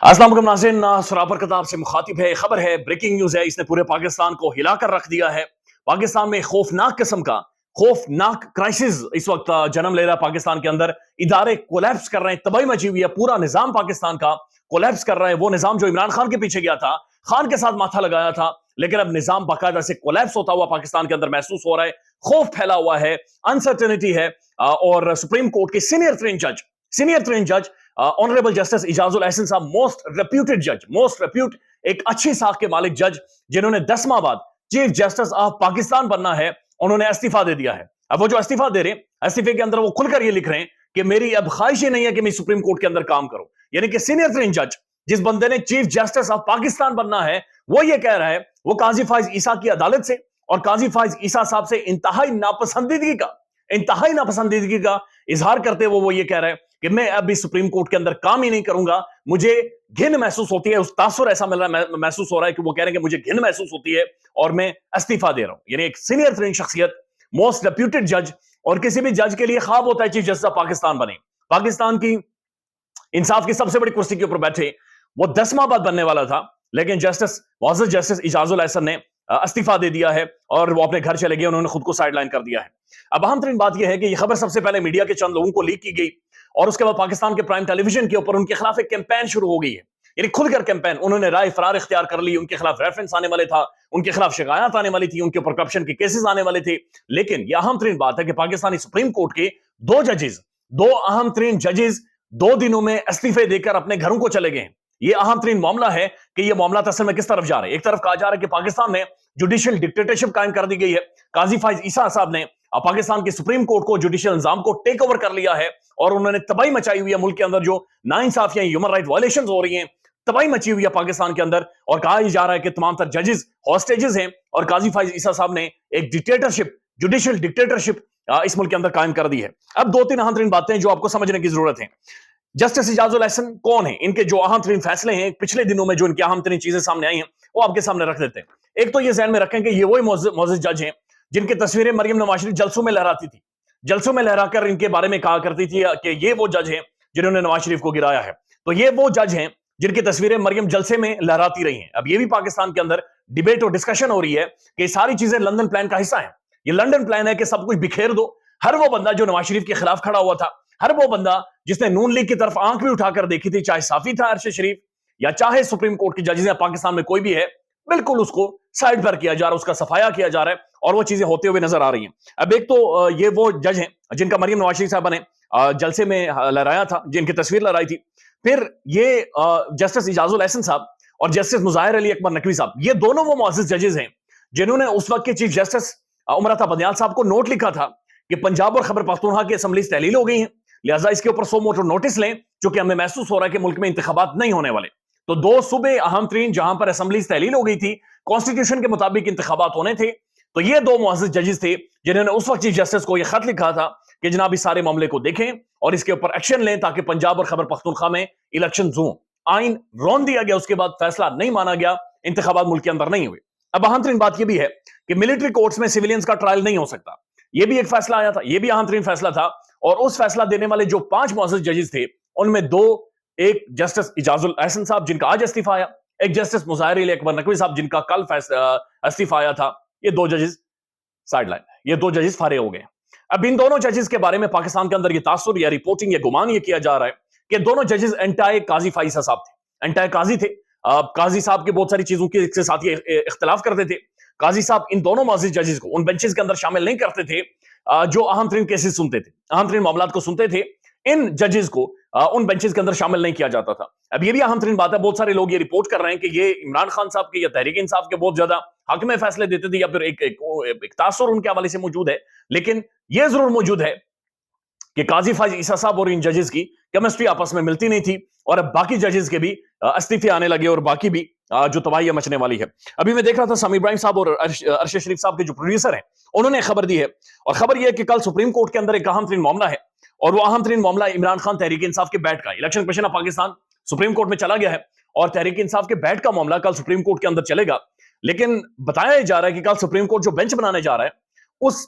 अस्सलाम वालेकुम नाज़रीन, सरापर कताब से मुखातिब है। खबर है, ब्रेकिंग न्यूज है, इसने पूरे पाकिस्तान को हिलाकर रख दिया है। पाकिस्तान में खौफनाक किस्म का खौफनाक क्राइसिस इस वक्त जन्म ले रहा है। पाकिस्तान के अंदर इदारे कोलैप्स कर रहे हैं, तबाही मची हुई है, पूरा निजाम पाकिस्तान का कोलैप्स कर रहा है। वो निजाम जो इमरान खान के पीछे गया था, खान के साथ माथा लगाया था, लेकिन अब निजाम बाकायदा से कोलैप्स होता हुआ पाकिस्तान के अंदर महसूस हो रहा है। खौफ फैला हुआ है, अनसर्टेनिटी है। और सुप्रीम कोर्ट के सीनियर ट्रेन जज ऑनरेबल जस्टिस इजाजुल एहसन साहब, मोस्ट रेप्यूटेड जज, मोस्ट रेप्यूट, एक अच्छी साख के मालिक जज, जिन्होंने 10 माह बाद चीफ जस्टिस ऑफ पाकिस्तान बनना है, उन्होंने इस्तीफा दे दिया है। अब वो जो इस्तीफा दे रहे हैं, इस्तीफे के अंदर वो खुलकर ये लिख रहे हैं कि मेरी अब ख्वाहिश ही नहीं है कि मैं सुप्रीम कोर्ट के अंदर काम करूं। यानी कि सीनियर ट्रेन जज, जिस बंदे ने चीफ जस्टिस ऑफ पाकिस्तान बनना है, वो ये कह रहा है, वो काजी फाइज ईसा की अदालत से और काजी फाइज ईसा साहब से इंतहाई नापसंदीदगी का इजहार करते हुए वो ये कह रहे हैं कि मैं अभी सुप्रीम कोर्ट के अंदर काम ही नहीं करूंगा। मुझे घिन महसूस होती है, उस तासुर ऐसा मिल रहा है, महसूस हो रहा है कि वो कह रहे हैं कि मुझे घिन महसूस होती है और मैं इस्तीफा दे रहा हूं। यानी एक सीनियर ट्रेन शख्सियत, मोस्ट रेप्यूटेड जज, और किसी भी जज के लिए ख्वाब होता है चीफ जस्टिस ऑफ पाकिस्तान बने, पाकिस्तान की इंसाफ की सबसे बड़ी कुर्सी के ऊपर बैठे। वो 10 माह बाद बनने वाला था, लेकिन मुअज़्ज़ज़ जस्टिस इजाजुल एहसन ने इस्तीफा दे दिया है और वो अपने घर चले गए, उन्होंने खुद को साइडलाइन कर दिया है। अब अहम तरीन बात यह है कि यह खबर सबसे पहले मीडिया के चंद लोगों को लीक की गई और उसके बाद पाकिस्तान के प्राइम टेलीविजन के ऊपर उनके खिलाफ एक कैंपेन शुरू हो गई है। यानी खुलकर कैंपेन, उन्होंने राय फरार इख्तियार कर ली, उनके खिलाफ रेफरेंस आने वाले था, उनके खिलाफ शिकायत आने वाली थी, उनके ऊपर करप्शन के केसेस आने वाले थे। लेकिन यह अहम तरीन बात है कि पाकिस्तानी सुप्रीम कोर्ट के दो अहम तरीन जजेस 2 दिनों में इस्तीफे देकर अपने घरों को चले गए हैं। ये अहम तरीन मामला है कि ये मामला असल में किस तरफ जा रहा है। एक तरफ कहा जा रहा है कि पाकिस्तान में जुडिशियल डिक्टेटरशिप कायम कर दी गई है। काजी फाइज ईसा साहब ने पाकिस्तान की सुप्रीम कोर्ट को, जुडिशियल निजाम को टेक ओवर कर लिया है और उन्होंने तबाही मचाई हुई है मुल्क के अंदर। जो नाइंसाफियां, ह्यूमन राइट वायलेशंस हो रही हैं, तबाही मची हुई है पाकिस्तान के अंदर। और कहा जा रहा है कि तमाम तर जजेस हॉस्टेजेस हैं और काजी फाइज ईसा साहब ने एक डिक्टेटरशिप, जुडिशियल डिक्टेटरशिप इस मुल्क के अंदर कायम कर दी है। अब 2-3 अहम तरीन बातें जो आपको समझने की जरूरत है। जस्टिस इजाजुल एहसन कौन है, इनके जो अहम तरीन फैसले हैं पिछले दिनों में, जो इनकी अहम तरीन चीजें सामने आई हैं, वो आपके सामने रख देते हैं। एक तो ये ज़हन में रखें कि ये वही मुअज़्ज़ज़ जज हैं जिनकी तस्वीरें मरियम नवाज शरीफ जलसों में लहराती थी, जलसों में लहराकर इनके बारे में कहा करती थी कि ये वो जज हैं जिन्होंने नवाज शरीफ को गिराया है। तो ये वो जज हैं जिनकी तस्वीरें मरियम जलसे में लहराती रही हैं। अब ये भी पाकिस्तान के अंदर डिबेट और डिस्कशन हो रही है कि सारी चीजें लंदन प्लान का हिस्सा है। ये लंदन प्लान है कि सब कुछ बिखेर दो। हर वो बंदा जो नवाज शरीफ के खिलाफ खड़ा हुआ था, हर वो बंदा जिसने नून लीग की तरफ आंख भी उठाकर देखी थी, चाहे साफी था अरशद शरीफ या चाहे सुप्रीम कोर्ट की जजेस या पाकिस्तान में कोई भी है, बिल्कुल उसको साइड पर किया जा रहा है, उसका सफाया किया जा रहा है और वो चीजें होते हुए नजर आ रही हैं। अब एक तो ये वो जज हैं जिनका मरियम नवाज शरीफ साहब ने जलसे में लहराया था, जिनकी तस्वीर लहराई थी। फिर ये जस्टिस इजाजुल एहसन साहब और जस्टिस मुज़ाहिर अली अकबर नकवी साहब, ये दोनों वो मुअज़्ज़ज़ जजेस हैं जिन्होंने उस वक्त के चीफ जस्टिस उमर अता बंदियाल साहब को नोट लिखा था कि पंजाब और खैबर पख्तूनख्वा की असेंबलीज तहलील हो गई हैं, लिहाजा इसके ऊपर सो मोटो नोटिस लें, क्योंकि हमें महसूस हो रहा है कि मुल्क में इंतखाबात नहीं होने वाले। तो 2 सूबे अहम तरीन जहां पर असेंबलीज तहलील हो गई थी, कॉन्स्टिट्यूशन के मुताबिक इंतखाबात होने थे, तो ये 2 मुअज़्ज़ज़ जजेस थे जिन्होंने उस वक्त चीफ जस्टिस को यह खत लिखा था कि जनाब इस सारे मामले को देखें और इसके ऊपर एक्शन लें ताकि पंजाब और खैबर पख्तूनख्वा में इलेक्शन हों। आइन रौन दिया गया, उसके बाद फैसला नहीं माना गया, इंतखाबात मुल्क के अंदर नहीं हुए। अब अहम तरीन बात यह भी है कि मिलिट्री कोर्ट्स में सिविलियंस का ट्रायल नहीं हो सकता। यह भी एक फैसला आया था, यह भी अहम तरीन फैसला था। और उस फैसला देने वाले जो 5 मुअज़्ज़ज़ जजेस थे, उनमें 2, एक जस्टिस इजाजुल एहसन साहब जिनका आज इस्तीफा आया, एक जस्टिस मुज़ाहिर अली अकबर नकवी साहब जिनका कल इस्तीफा आया था। ये 2 जजेस साइडलाइन, ये 2 जजेस फारे हो गए। अब इन दोनों जजेस के बारे में पाकिस्तान के अंदर ये तासुर या रिपोर्टिंग या गुमान ये किया जा रहा है कि दोनों जजेस एंटाई काजी फाइसा साहब थे, एंटाई काजी थे। काजी साहब की बहुत सारी चीजों के साथ ये इख्तिलाफ करते थे। काजी साहब इन दोनों मुअज़्ज़ज़ जजेस को उन बेंचेस के अंदर शामिल नहीं करते थे जो अहम तरीन केसेस सुनते थे, अहम तरीन मामलात को सुनते थे। इन जजेस को उन बेंचेस के अंदर शामिल नहीं किया जाता था। अब ये भी अहम तरीन बात है, बहुत सारे लोग ये रिपोर्ट कर रहे हैं कि ये इमरान खान साहब के या तहरीक इंसाफ के बहुत ज्यादा हक में फैसले देते थे या फिर एक तासुर उनके हवाले से मौजूद है। लेकिन यह जरूर मौजूद है कि काजी फाइज ईसा साहब और इन जजेस की केमिस्ट्री आपस में मिलती नहीं थी और अब बाकी जजेस के भी इस्तीफे आने लगे और बाकी भी जो तबाही मचने वाली है। अभी मैं देख रहा था समी इब्राहिम साहब और अरशद शरीफ साहब के जो प्रोड्यूसर हैं, उन्होंने खबर दी है और खबर यह है कि कल सुप्रीम कोर्ट के अंदर एक अहम तरीन मामला है और वो अहम तरीन मामला इमरान खान तहरीक इंसाफ के बैठ का, election commission of Pakistan supreme court में चला गया है और तहरीक इंसाफ के बैठ का मामला कल सुप्रीम कोर्ट के अंदर चलेगा। लेकिन बताया जा रहा है कि कल सुप्रीम कोर्ट जो बेंच बनाने जा रहा है, उस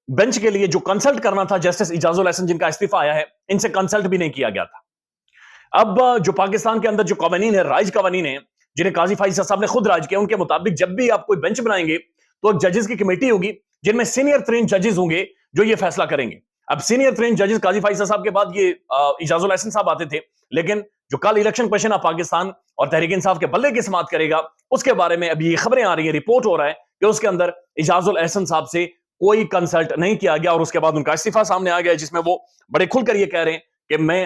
बेंच के लिए जो कंसल्ट करना था जस्टिस इजाजुल एहसन जिनका इस्तीफा आया है, इनसे कंसल्ट भी नहीं किया गया था। اب جو پاکستان کے اندر جو قوانین ہے، رائج قوانین ہیں، جنہیں قاضی فائز صاحب نے خود رائج کیا، ان کے مطابق جب بھی آپ کوئی بینچ بنائیں گے تو ایک ججز کی کمیٹی ہوگی جن میں سینئر ترین ججز ہوں گے جو یہ فیصلہ کریں گے. اب سینئر ترین ججز قاضی فائز صاحب کے بعد یہ اعجاز الاحسن صاحب آتے تھے، لیکن جو کل الیکشن کمیشن آف پاکستان اور تحریک انصاف کے بلے کی سماعت کرے گا، اس کے بارے میں ابھی یہ خبریں آ رہی ہیں، رپورٹ ہو رہا ہے کہ اس کے اندر اعجاز الاحسن صاحب سے کوئی کنسلٹ نہیں کیا گیا، اور اس کے بعد ان کا استعفیٰ سامنے آ گیا جس میں وہ بڑے کھل کر یہ کہہ رہے ہیں کہ میں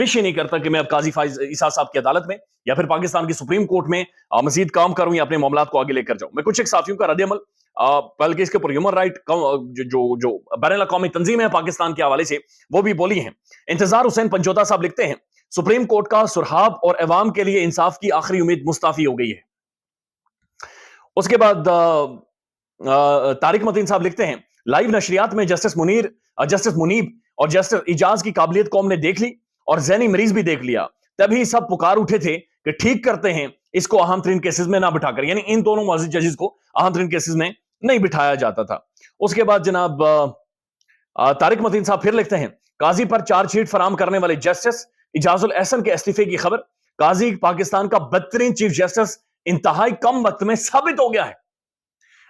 وش ہی نہیں کرتا کہ میں اب قاضی فائز عیسیٰ صاحب کی عدالت میں یا پھر پاکستان کی سپریم کورٹ میں مزید کام کروں یا اپنے معاملات کو آگے لے کر جاؤں. میں کچھ ایک ساتھیوں کا رد عمل بلکہ اس کے اوپر ہیومن رائٹ جو بین الاقوامی تنظیم ہے پاکستان کے حوالے سے وہ بھی بولی ہیں. انتظار حسین پنجوتا صاحب لکھتے ہیں سپریم کورٹ کا سرحاب اور عوام کے لیے انصاف کی آخری امید مستعفی ہو گئی ہے. اس کے بعد طارق متین صاحب لکھتے ہیں لائیو نشریات میں جسٹس منیب اور جسٹس اعجاز کی قابلیت قوم نے دیکھ لی اور ذہنی مریض بھی دیکھ لیا، تبھی سب پکار اٹھے تھے کہ ٹھیک کرتے ہیں اس کو اہم ترین کیسز میں نہ بٹھا کر، یعنی ان دونوں معزز ججز کو اہم ترین کیسز میں نہیں بٹھایا جاتا تھا. اس کے بعد جناب طارق متین صاحب پھر لکھتے ہیں قاضی پر چارج شیٹ فراہم کرنے والے جسٹس اعجاز الاحسن کے استعفے کی خبر، قاضی پاکستان کا بدترین چیف جسٹس انتہائی کم وقت میں ثابت ہو گیا ہے.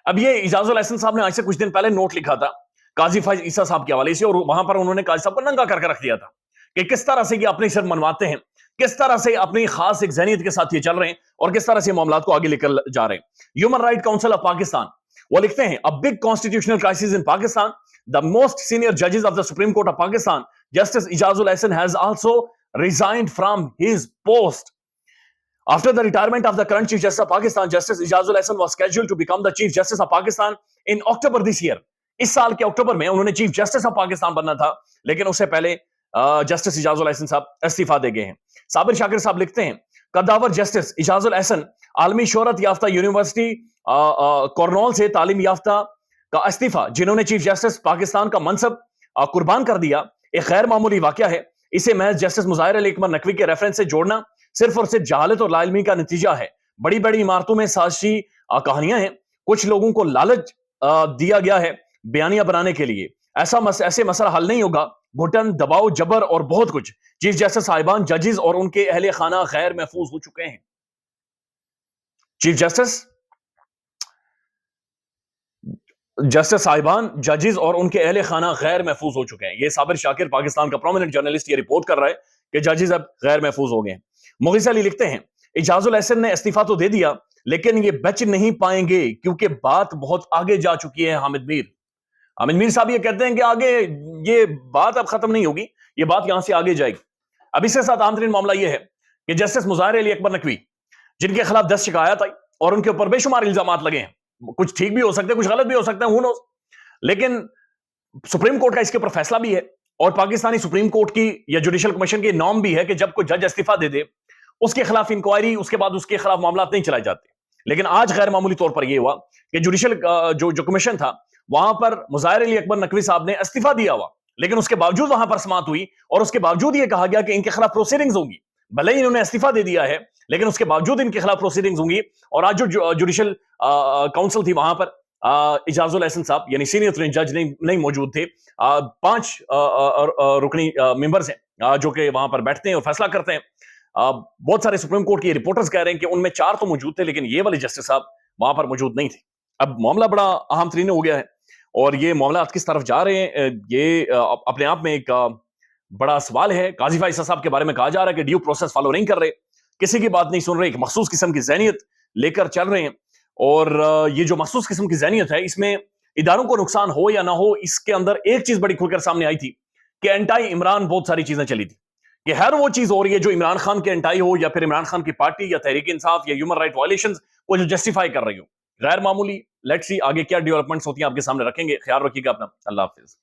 اب یہ اعجاز الاحسن صاحب نے آج سے کچھ دن پہلے نوٹ لکھا تھا قاضی فائز عیسیٰ صاحب کے حوالے سے، اور وہاں پر انہوں نے قاضی صاحب کو ننگا کر کے رکھ دیا تھا کہ کس طرح سے یہ اپنی سر منواتے ہیں، کس طرح سے اپنی خاص ایک ذہنیت کے ساتھ یہ چل رہے ہیں اور کس طرح سے معاملات کو آگے لے کر جا رہے ہیں. Human right council of Pakistan وہ لکھتے ہیں a big constitutional crisis in Pakistan, the most senior judges of the Supreme Court of Pakistan, Justice Ijaz ul-Ahsan has also resigned from his post. After the retirement of the current Chief Justice of Pakistan, Justice Ijaz ul-Ahsan was scheduled to become the Chief Justice of Pakistan in October this year. اس سال کے اکتوبر میں انہوں نے chief justice of Pakistan بننا تھا، لیکن اس سے پہلے جسٹس اعجاز الاحسن صاحب استعفیٰ دے گئے ہیں. صابر شاکر صاحب لکھتے ہیں قداور جسٹس اعجاز الاحسن عالمی شہرت یافتہ یونیورسٹی کورنول سے تعلیم یافتہ کا استعفیٰ، جنہوں نے چیف جسٹس پاکستان کا منصب قربان کر دیا، ایک غیر معمولی واقعہ ہے. اسے محض جسٹس مظاہر علی اکبر نقوی کے ریفرنس سے جوڑنا صرف اور صرف جہالت اور لا علمی کا نتیجہ ہے. بڑی بڑی عمارتوں میں سازشی کہانیاں ہیں، کچھ لوگوں کو لالچ دیا گیا ہے بیانیہ بنانے کے لیے. ایسے مسئلہ حل نہیں ہوگا. گھٹن، دباؤ، جبر اور بہت کچھ. چیف جسٹس صاحبان، ججز اور ان کے اہل خانہ غیر محفوظ ہو چکے ہیں. چیف جسٹس صاحبان، ججز اور ان کے اہل خانہ غیر محفوظ ہو چکے ہیں. یہ صابر شاکر پاکستان کا پرومیننٹ جرنلسٹ یہ رپورٹ کر رہا ہے کہ ججز اب غیر محفوظ ہو گئے ہیں. مغیث علی لکھتے ہیں اعجاز الاحسن نے استعفیٰ تو دے دیا لیکن یہ بچ نہیں پائیں گے کیونکہ بات بہت آگے جا چکی ہے. حامد میر صاحب یہ کہتے ہیں کہ آگے یہ بات اب ختم نہیں ہوگی، یہ بات یہاں سے آگے جائے گی. اب اس کے ساتھ عام ترین معاملہ یہ ہے کہ جسٹس مظاہر علی اکبر نقوی، جن کے خلاف 10 شکایات آئی اور ان کے اوپر بے شمار الزامات لگے ہیں، کچھ ٹھیک بھی ہو سکتے ہیں، کچھ غلط بھی ہو سکتے ہیں، who knows، لیکن سپریم کورٹ کا اس کے اوپر فیصلہ بھی ہے اور پاکستانی سپریم کورٹ کی یا جوڈیشل کمیشن کی نارم بھی ہے کہ جب کوئی جج استعفیٰ دے دے اس کے خلاف انکوائری، اس کے بعد اس کے خلاف معاملات نہیں چلائے جاتے. لیکن آج غیر معمولی طور پر یہ ہوا کہ جوڈیشل جو کمیشن تھا وہاں پر مظاہر علی اکبر نقوی صاحب نے استعفیٰ دیا ہوا، لیکن اس کے باوجود وہاں پر سماعت ہوئی اور اس کے باوجود یہ کہا گیا کہ ان کے خلاف پروسیڈنگز ہوں گی. بھلے ہی انہوں نے استعفیٰ دے دیا ہے لیکن اس کے باوجود ان کے خلاف پروسیڈنگز ہوں گی. اور آج جو جوڈیشل کاؤنسل تھی وہاں پر اعجاز الاحسن صاحب یعنی سینئر ترین جج نہیں موجود تھے. 5 رکنی ممبرز ہیں جو کہ وہاں پر بیٹھتے ہیں اور فیصلہ کرتے ہیں. بہت سارے سپریم کورٹ کے رپورٹرز کہہ رہے ہیں کہ ان میں 4 تو موجود تھے لیکن یہ والے جسٹس صاحب وہاں پر موجود نہیں تھے. اب معاملہ بڑا اہم ترین ہو گیا ہے اور یہ معاملات کس طرف جا رہے ہیں یہ اپنے آپ میں ایک بڑا سوال ہے. قاضی فائز صاحب کے بارے میں کہا جا رہا ہے کہ ڈیو پروسیس فالو نہیں کر رہے، کسی کی بات نہیں سن رہے، ایک مخصوص قسم کی ذہنیت لے کر چل رہے ہیں. اور یہ جو مخصوص قسم کی ذہنیت ہے اس میں اداروں کو نقصان ہو یا نہ ہو، اس کے اندر ایک چیز بڑی کھل کر سامنے آئی تھی کہ اینٹائی عمران بہت ساری چیزیں چلی تھی کہ ہر وہ چیز ہو رہی ہے جو عمران خان کے اینٹائی ہو یا پھر عمران خان کی پارٹی یا تحریک انصاف یا ہیومن رائٹ وائلیشنز کو جو جسٹیفائی کر رہی ہو. غیر معمولی. لیٹس سی آگے کیا ڈیولپمنٹس ہوتی ہیں آپ کے سامنے رکھیں گے. خیال رکھیے گا اپنا. اللہ حافظ.